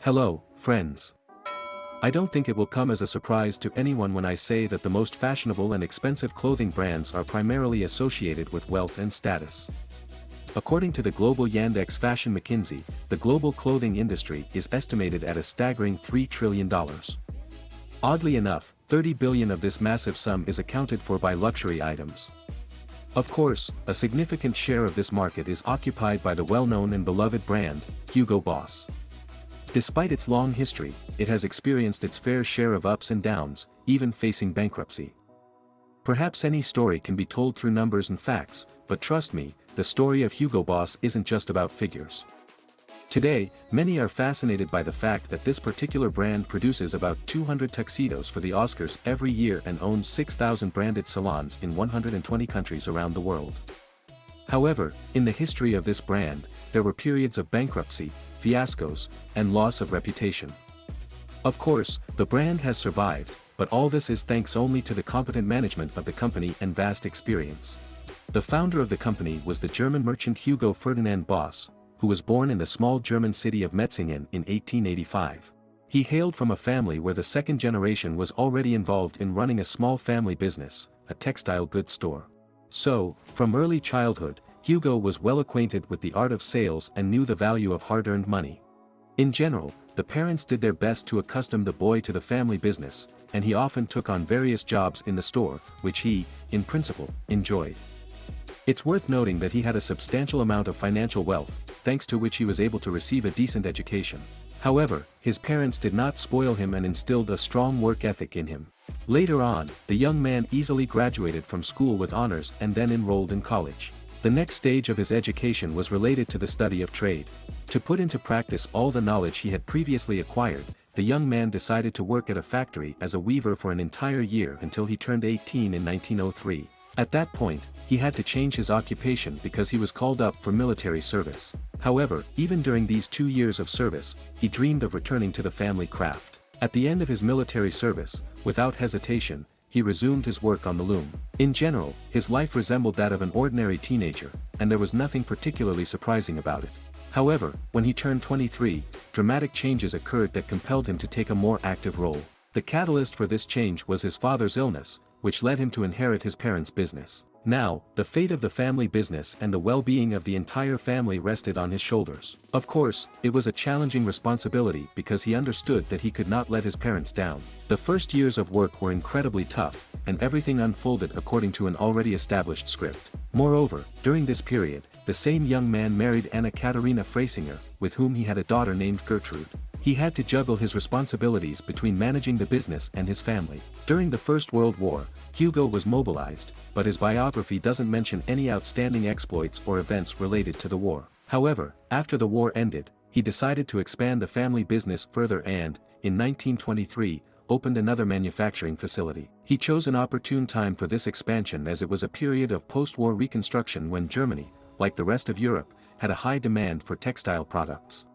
Hello, friends. I don't think it will come as a surprise to anyone when I say that the most fashionable and expensive clothing brands are primarily associated with wealth and status. According to the global Yandex Fashion McKinsey, the global clothing industry is estimated at a staggering $3 trillion. Oddly enough, 30 billion of this massive sum is accounted for by luxury items. Of course, a significant share of this market is occupied by the well-known and beloved brand, Hugo Boss. Despite its long history, it has experienced its fair share of ups and downs, even facing bankruptcy. Perhaps any story can be told through numbers and facts, but trust me, the story of Hugo Boss isn't just about figures. Today, many are fascinated by the fact that this particular brand produces about 200 tuxedos for the Oscars every year and owns 6,000 branded salons in 120 countries around the world. However, in the history of this brand, there were periods of bankruptcy, fiascos, and loss of reputation. Of course, the brand has survived, but all this is thanks only to the competent management of the company and vast experience. The founder of the company was the German merchant Hugo Ferdinand Boss, who was born in the small German city of Metzingen in 1885. He hailed from a family where the second generation was already involved in running a small family business, a textile goods store. So, from early childhood, Hugo was well acquainted with the art of sales and knew the value of hard-earned money. In general, the parents did their best to accustom the boy to the family business, and he often took on various jobs in the store, which he, in principle, enjoyed. It's worth noting that he had a substantial amount of financial wealth, thanks to which he was able to receive a decent education. However, his parents did not spoil him and instilled a strong work ethic in him. Later on, the young man easily graduated from school with honors and then enrolled in college. The next stage of his education was related to the study of trade. To put into practice all the knowledge he had previously acquired, the young man decided to work at a factory as a weaver for an entire year until he turned 18 in 1903. At that point, he had to change his occupation because he was called up for military service. However, even during these 2 years of service, he dreamed of returning to the family craft. At the end of his military service, without hesitation, he resumed his work on the loom. In general, his life resembled that of an ordinary teenager, and there was nothing particularly surprising about it. However, when he turned 23, dramatic changes occurred that compelled him to take a more active role. The catalyst for this change was his father's illness, which led him to inherit his parents' business. Now, the fate of the family business and the well-being of the entire family rested on his shoulders. Of course, it was a challenging responsibility because he understood that he could not let his parents down. The first years of work were incredibly tough, and everything unfolded according to an already established script. Moreover, during this period, the same young man married Anna Katharina Freisinger, with whom he had a daughter named Gertrude. He had to juggle his responsibilities between managing the business and his family. During the First World War, Hugo was mobilized, but his biography doesn't mention any outstanding exploits or events related to the war. However, after the war ended, he decided to expand the family business further and, in 1923, opened another manufacturing facility. He chose an opportune time for this expansion as it was a period of post-war reconstruction when Germany, like the rest of Europe, had a high demand for textile products.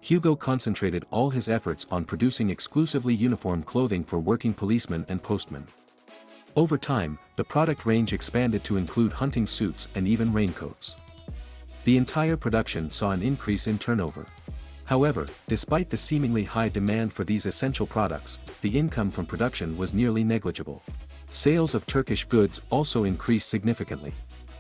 Hugo concentrated all his efforts on producing exclusively uniform clothing for working policemen and postmen. Over time, the product range expanded to include hunting suits and even raincoats. The entire production saw an increase in turnover. However, despite the seemingly high demand for these essential products, the income from production was nearly negligible. Sales of Turkish goods also increased significantly.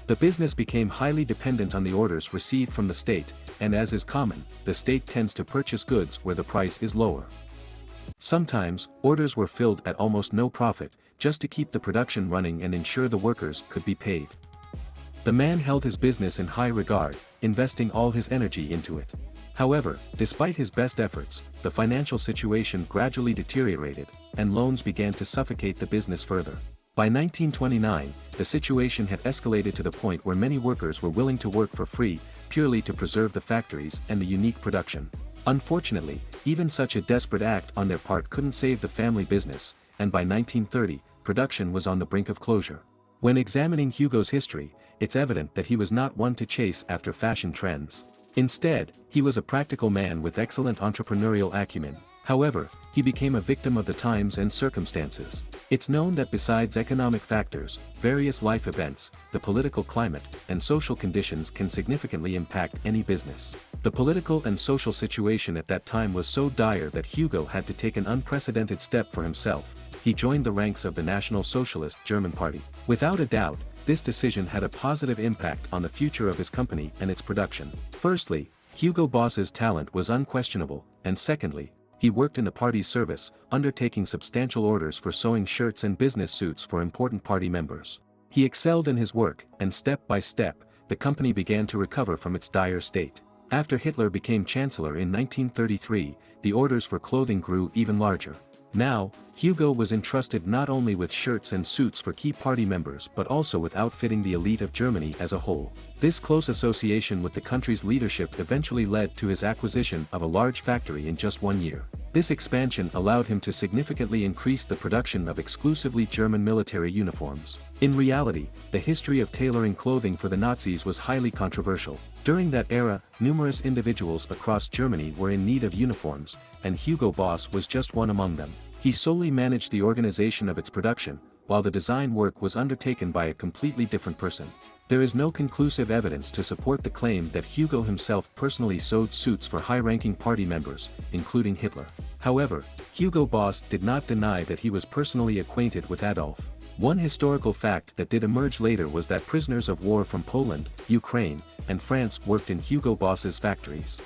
The business became highly dependent on the orders received from the state, and as is common, the state tends to purchase goods where the price is lower. Sometimes, orders were filled at almost no profit, just to keep the production running and ensure the workers could be paid. The man held his business in high regard, investing all his energy into it. However, despite his best efforts, the financial situation gradually deteriorated, and loans began to suffocate the business further. By 1929, the situation had escalated to the point where many workers were willing to work for free, purely to preserve the factories and the unique production. Unfortunately, even such a desperate act on their part couldn't save the family business, and by 1930, production was on the brink of closure. When examining Hugo's history, it's evident that he was not one to chase after fashion trends. Instead, he was a practical man with excellent entrepreneurial acumen. However, he became a victim of the times and circumstances. It's known that besides economic factors, various life events, the political climate, and social conditions can significantly impact any business. The political and social situation at that time was so dire that Hugo had to take an unprecedented step for himself. He joined the ranks of the National Socialist German Party. Without a doubt, this decision had a positive impact on the future of his company and its production. Firstly, Hugo Boss's talent was unquestionable, and secondly, he worked in the party's service, undertaking substantial orders for sewing shirts and business suits for important party members. He excelled in his work, and step by step, the company began to recover from its dire state. After Hitler became chancellor in 1933, the orders for clothing grew even larger. Now, Hugo was entrusted not only with shirts and suits for key party members but also with outfitting the elite of Germany as a whole. This close association with the country's leadership eventually led to his acquisition of a large factory in just 1 year. This expansion allowed him to significantly increase the production of exclusively German military uniforms. In reality, the history of tailoring clothing for the Nazis was highly controversial. During that era, numerous individuals across Germany were in need of uniforms, and Hugo Boss was just one among them. He solely managed the organization of its production, while the design work was undertaken by a completely different person. There is no conclusive evidence to support the claim that Hugo himself personally sewed suits for high-ranking party members, including Hitler. However, Hugo Boss did not deny that he was personally acquainted with Adolf. One historical fact that did emerge later was that prisoners of war from Poland, Ukraine, and France worked in Hugo Boss's factories.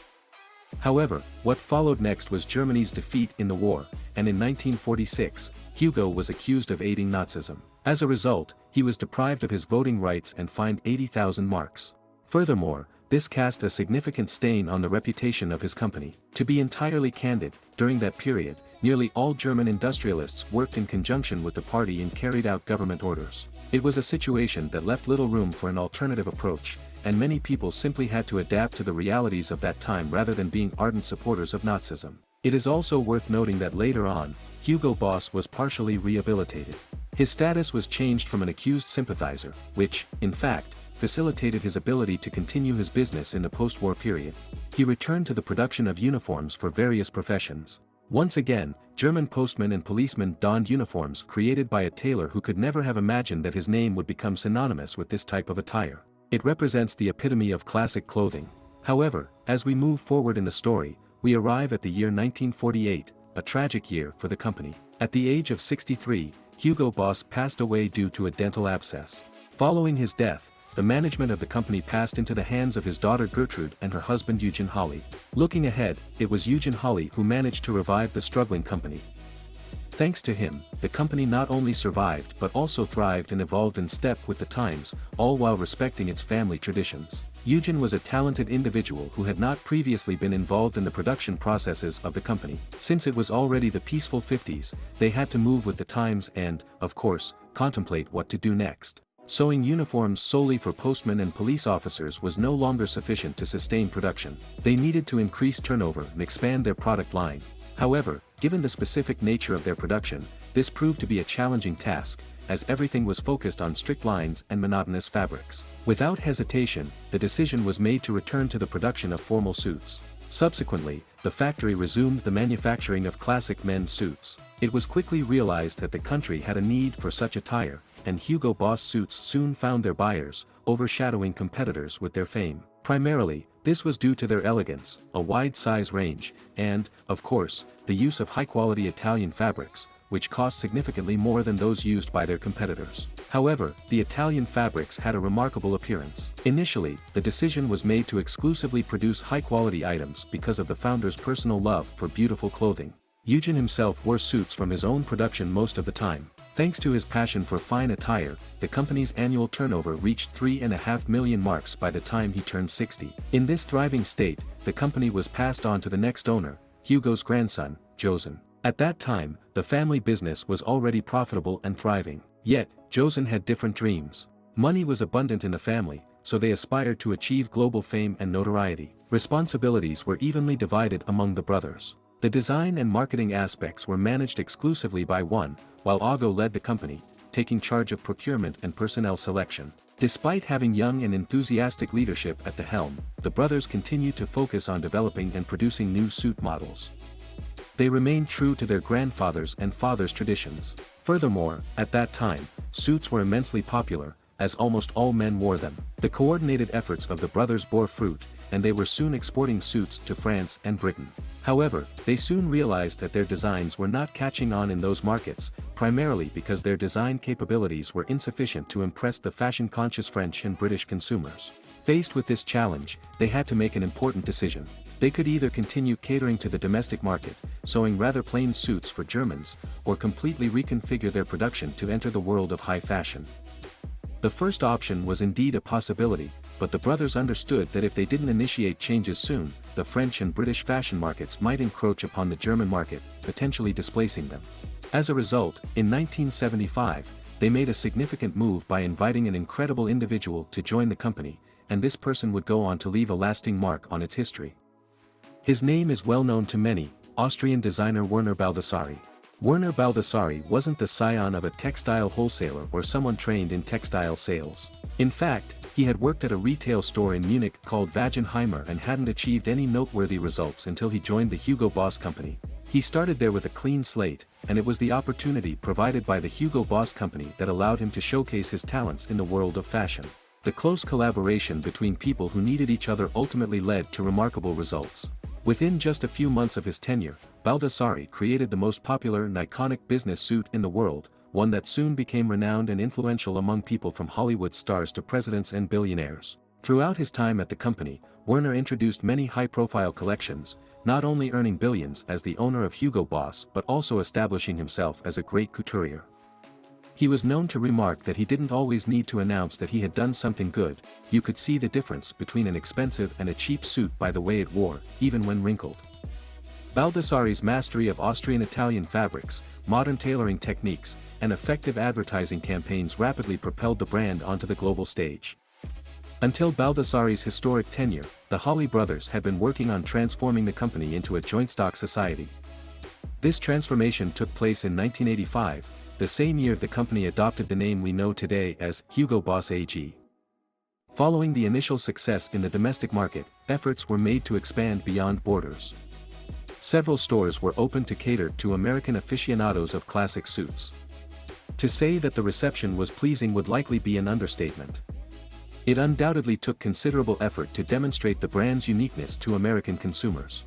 However, what followed next was Germany's defeat in the war, and in 1946, Hugo was accused of aiding Nazism. As a result, he was deprived of his voting rights and fined 80,000 marks. Furthermore, this cast a significant stain on the reputation of his company. To be entirely candid, during that period, nearly all German industrialists worked in conjunction with the party and carried out government orders. It was a situation that left little room for an alternative approach, and many people simply had to adapt to the realities of that time rather than being ardent supporters of Nazism. It is also worth noting that later on, Hugo Boss was partially rehabilitated. His status was changed from an accused sympathizer, which, in fact, facilitated his ability to continue his business in the post-war period. He returned to the production of uniforms for various professions. Once again, German postmen and policemen donned uniforms created by a tailor who could never have imagined that his name would become synonymous with this type of attire. It represents the epitome of classic clothing. However, as we move forward in the story, we arrive at the year 1948, a tragic year for the company. At the age of 63, Hugo Boss passed away due to a dental abscess. Following his death, the management of the company passed into the hands of his daughter Gertrude and her husband Eugen Holly. Looking ahead, it was Eugen Holly who managed to revive the struggling company. Thanks to him, the company not only survived but also thrived and evolved in step with the times, all while respecting its family traditions. Eugen was a talented individual who had not previously been involved in the production processes of the company. Since it was already the peaceful 50s, they had to move with the times and, of course, contemplate what to do next. Sewing uniforms solely for postmen and police officers was no longer sufficient to sustain production. They needed to increase turnover and expand their product line. However, given the specific nature of their production, this proved to be a challenging task, as everything was focused on strict lines and monotonous fabrics. Without hesitation, the decision was made to return to the production of formal suits. Subsequently, the factory resumed the manufacturing of classic men's suits. It was quickly realized that the country had a need for such attire, and Hugo Boss suits soon found their buyers, overshadowing competitors with their fame. Primarily, this was due to their elegance, a wide size range, and, of course, the use of high-quality Italian fabrics, which cost significantly more than those used by their competitors. However, the Italian fabrics had a remarkable appearance. Initially, the decision was made to exclusively produce high-quality items because of the founder's personal love for beautiful clothing. Eugen himself wore suits from his own production most of the time. Thanks to his passion for fine attire, the company's annual turnover reached 3.5 million marks by the time he turned 60. In this thriving state, the company was passed on to the next owner, Hugo's grandson, Josen. At that time, the family business was already profitable and thriving. Yet, Josen had different dreams. Money was abundant in the family, so they aspired to achieve global fame and notoriety. Responsibilities were evenly divided among the brothers. The design and marketing aspects were managed exclusively by one, while Hugo led the company, taking charge of procurement and personnel selection. Despite having young and enthusiastic leadership at the helm, the brothers continued to focus on developing and producing new suit models. They remained true to their grandfather's and father's traditions. Furthermore, at that time, suits were immensely popular, as almost all men wore them. The coordinated efforts of the brothers bore fruit, and they were soon exporting suits to France and Britain. However, they soon realized that their designs were not catching on in those markets, primarily because their design capabilities were insufficient to impress the fashion-conscious French and British consumers. Faced with this challenge, they had to make an important decision. They could either continue catering to the domestic market, sewing rather plain suits for Germans, or completely reconfigure their production to enter the world of high fashion. The first option was indeed a possibility, but the brothers understood that if they didn't initiate changes soon, the French and British fashion markets might encroach upon the German market, potentially displacing them. As a result, in 1975, they made a significant move by inviting an incredible individual to join the company, and this person would go on to leave a lasting mark on its history. His name is well known to many: Austrian designer Werner Baldassari. Werner Baldassari wasn't the scion of a textile wholesaler or someone trained in textile sales. In fact, he had worked at a retail store in Munich called Wagenheimer and hadn't achieved any noteworthy results until he joined the Hugo Boss company. He started there with a clean slate, and it was the opportunity provided by the Hugo Boss company that allowed him to showcase his talents in the world of fashion. The close collaboration between people who needed each other ultimately led to remarkable results. Within just a few months of his tenure, Baldassari created the most popular and iconic business suit in the world, one that soon became renowned and influential among people from Hollywood stars to presidents and billionaires. Throughout his time at the company, Werner introduced many high-profile collections, not only earning billions as the owner of Hugo Boss but also establishing himself as a great couturier. He was known to remark that he didn't always need to announce that he had done something good. You could see the difference between an expensive and a cheap suit by the way it wore, even when wrinkled. Baldassari's mastery of Austrian-Italian fabrics, modern tailoring techniques, and effective advertising campaigns rapidly propelled the brand onto the global stage. Until Baldassari's historic tenure, the Holley brothers had been working on transforming the company into a joint-stock society. This transformation took place in 1985, the same year the company adopted the name we know today as Hugo Boss AG. Following the initial success in the domestic market, efforts were made to expand beyond borders. Several stores were opened to cater to American aficionados of classic suits. To say that the reception was pleasing would likely be an understatement. It undoubtedly took considerable effort to demonstrate the brand's uniqueness to American consumers.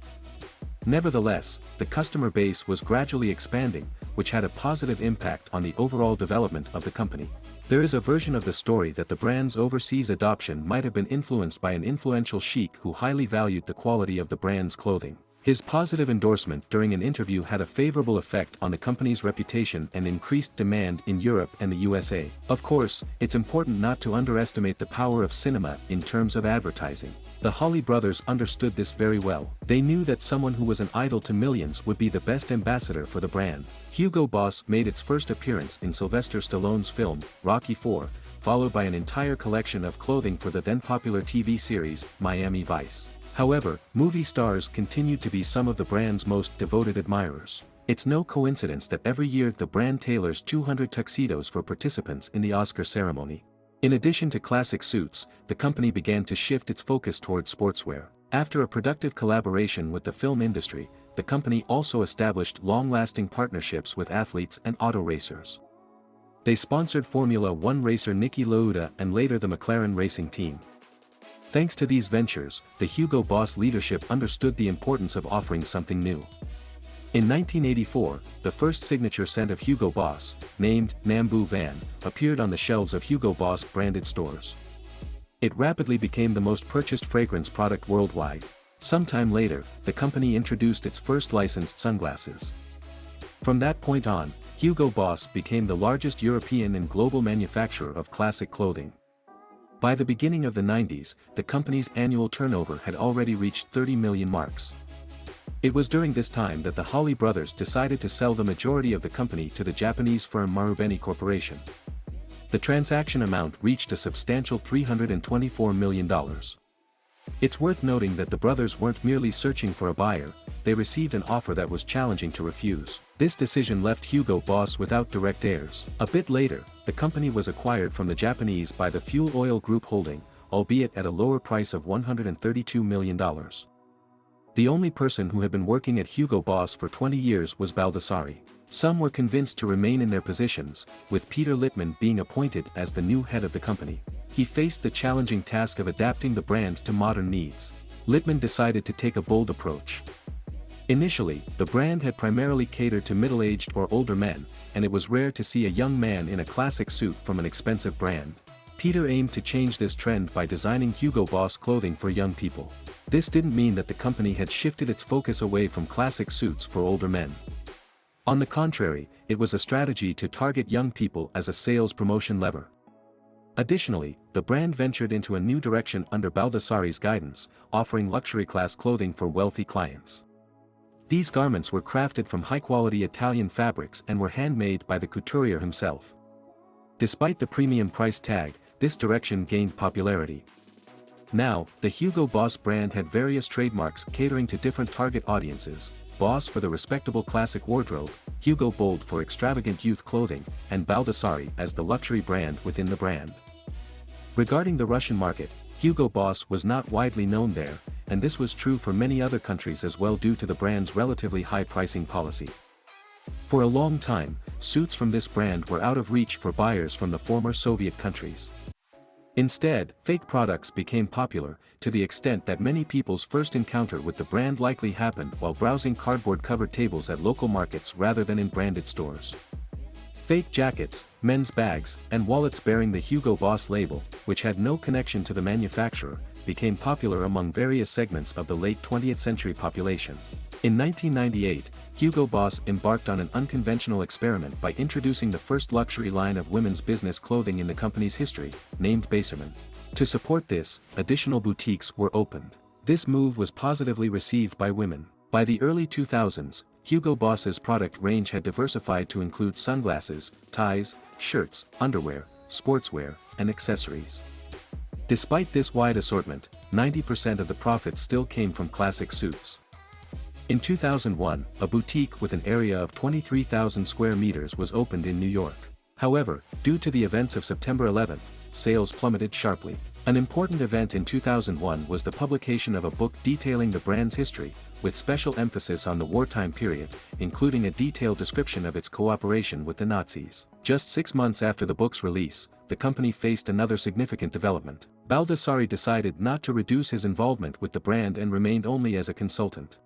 Nevertheless, the customer base was gradually expanding, which had a positive impact on the overall development of the company. There is a version of the story that the brand's overseas adoption might have been influenced by an influential sheik who highly valued the quality of the brand's clothing. His positive endorsement during an interview had a favorable effect on the company's reputation and increased demand in Europe and the USA. Of course, it's important not to underestimate the power of cinema in terms of advertising. The Holley brothers understood this very well. They knew that someone who was an idol to millions would be the best ambassador for the brand. Hugo Boss made its first appearance in Sylvester Stallone's film, Rocky IV, followed by an entire collection of clothing for the then-popular TV series, Miami Vice. However, movie stars continued to be some of the brand's most devoted admirers. It's no coincidence that every year the brand tailors 200 tuxedos for participants in the Oscar ceremony. In addition to classic suits, the company began to shift its focus towards sportswear. After a productive collaboration with the film industry, the company also established long-lasting partnerships with athletes and auto racers. They sponsored Formula One racer Niki Lauda and later the McLaren racing team. Thanks to these ventures, the Hugo Boss leadership understood the importance of offering something new. In 1984, the first signature scent of Hugo Boss, named Nambu Van, appeared on the shelves of Hugo Boss branded stores. It rapidly became the most purchased fragrance product worldwide. Sometime later, the company introduced its first licensed sunglasses. From that point on, Hugo Boss became the largest European and global manufacturer of classic clothing. By the beginning of the 90s, the company's annual turnover had already reached 30 million marks. It was during this time that the Holley brothers decided to sell the majority of the company to the Japanese firm Marubeni Corporation. The transaction amount reached a substantial $324 million. It's worth noting that the brothers weren't merely searching for a buyer, they received an offer that was challenging to refuse. This decision left Hugo Boss without direct heirs. A bit later, the company was acquired from the Japanese by the Fuel Oil Group Holding, albeit at a lower price of $132 million. The only person who had been working at Hugo Boss for 20 years was Baldassari. Some were convinced to remain in their positions, with Peter Littman being appointed as the new head of the company. He faced the challenging task of adapting the brand to modern needs. Littman decided to take a bold approach. Initially, the brand had primarily catered to middle-aged or older men, and it was rare to see a young man in a classic suit from an expensive brand. Peter aimed to change this trend by designing Hugo Boss clothing for young people. This didn't mean that the company had shifted its focus away from classic suits for older men. On the contrary, it was a strategy to target young people as a sales promotion lever. Additionally, the brand ventured into a new direction under Baldassarre's guidance, offering luxury-class clothing for wealthy clients. These garments were crafted from high-quality Italian fabrics and were handmade by the couturier himself. Despite the premium price tag, this direction gained popularity. Now, the Hugo Boss brand had various trademarks catering to different target audiences: Boss for the respectable classic wardrobe, Hugo Bold for extravagant youth clothing, and Baldassarre as the luxury brand within the brand. Regarding the Russian market, Hugo Boss was not widely known there, and this was true for many other countries as well due to the brand's relatively high pricing policy. For a long time, suits from this brand were out of reach for buyers from the former Soviet countries. Instead, fake products became popular, to the extent that many people's first encounter with the brand likely happened while browsing cardboard-covered tables at local markets rather than in branded stores. Fake jackets, men's bags, and wallets bearing the Hugo Boss label, which had no connection to the manufacturer, became popular among various segments of the late 20th century population. In 1998, Hugo Boss embarked on an unconventional experiment by introducing the first luxury line of women's business clothing in the company's history, named Basserman. To support this, additional boutiques were opened. This move was positively received by women. By the early 2000s, Hugo Boss's product range had diversified to include sunglasses, ties, shirts, underwear, sportswear, and accessories. Despite this wide assortment, 90% of the profits still came from classic suits. In 2001, a boutique with an area of 23,000 square meters was opened in New York. However, due to the events of September 11, sales plummeted sharply. An important event in 2001 was the publication of a book detailing the brand's history, with special emphasis on the wartime period, including a detailed description of its cooperation with the Nazis. Just 6 months after the book's release, the company faced another significant development. Baldassarre decided not to reduce his involvement with the brand and remained only as a consultant.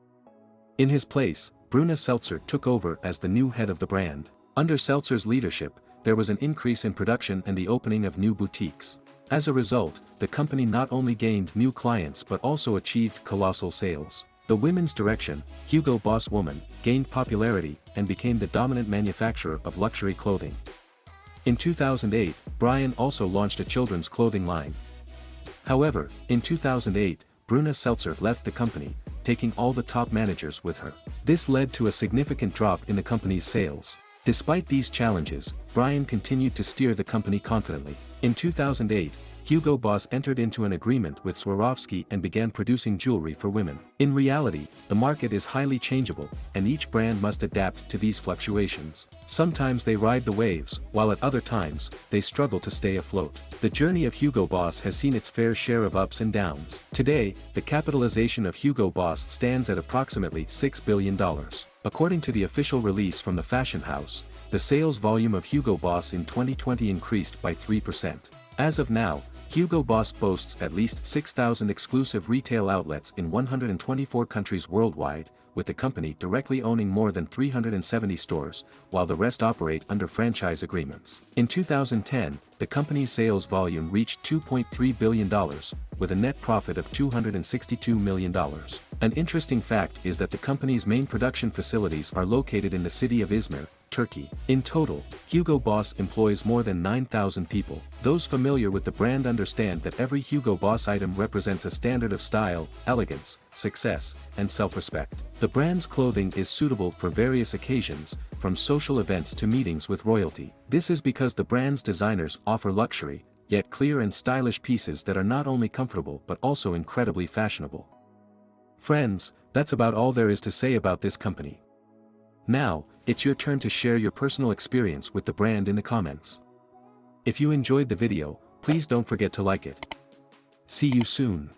In his place, Bruna Seltzer took over as the new head of the brand. Under Seltzer's leadership, there was an increase in production and the opening of new boutiques. As a result, the company not only gained new clients but also achieved colossal sales. The women's direction, Hugo Boss Woman, gained popularity and became the dominant manufacturer of luxury clothing. In 2008, Brian also launched a children's clothing line. However, in 2008, Bruna Seltzer left the company, taking all the top managers with her. This led to a significant drop in the company's sales. Despite these challenges, Brian continued to steer the company confidently. In 2008, Hugo Boss entered into an agreement with Swarovski and began producing jewelry for women. In reality, the market is highly changeable, and each brand must adapt to these fluctuations. Sometimes they ride the waves, while at other times, they struggle to stay afloat. The journey of Hugo Boss has seen its fair share of ups and downs. Today, the capitalization of Hugo Boss stands at approximately $6 billion. According to the official release from the fashion house, the sales volume of Hugo Boss in 2020 increased by 3%. As of now, Hugo Boss boasts at least 6,000 exclusive retail outlets in 124 countries worldwide, with the company directly owning more than 370 stores, while the rest operate under franchise agreements. In 2010, the company's sales volume reached $2.3 billion, with a net profit of $262 million. An interesting fact is that the company's main production facilities are located in the city of Izmir, Turkey. In total, Hugo Boss employs more than 9,000 people. Those familiar with the brand understand that every Hugo Boss item represents a standard of style, elegance, success, and self-respect. The brand's clothing is suitable for various occasions, from social events to meetings with royalty. This is because the brand's designers offer luxury, yet clear and stylish pieces that are not only comfortable but also incredibly fashionable. Friends, that's about all there is to say about this company. Now, it's your turn to share your personal experience with the brand in the comments. If you enjoyed the video, please don't forget to like it. See you soon.